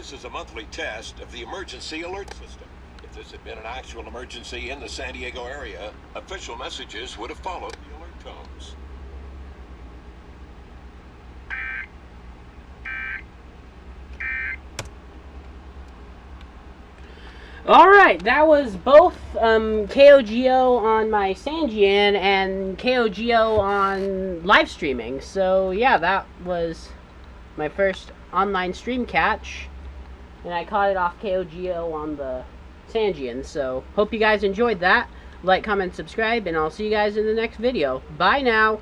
This is a monthly test of the emergency alert system. If this had been an actual emergency in the San Diego area, official messages would have followed the alert tones. Alright, that was both KOGO on my Sanjian and KOGO on live streaming. So yeah, that was my first online stream catch. And I caught it off KOGO on the Sanjian. So hope you guys enjoyed that. Like, comment, subscribe, and I'll see you guys in the next video. Bye now!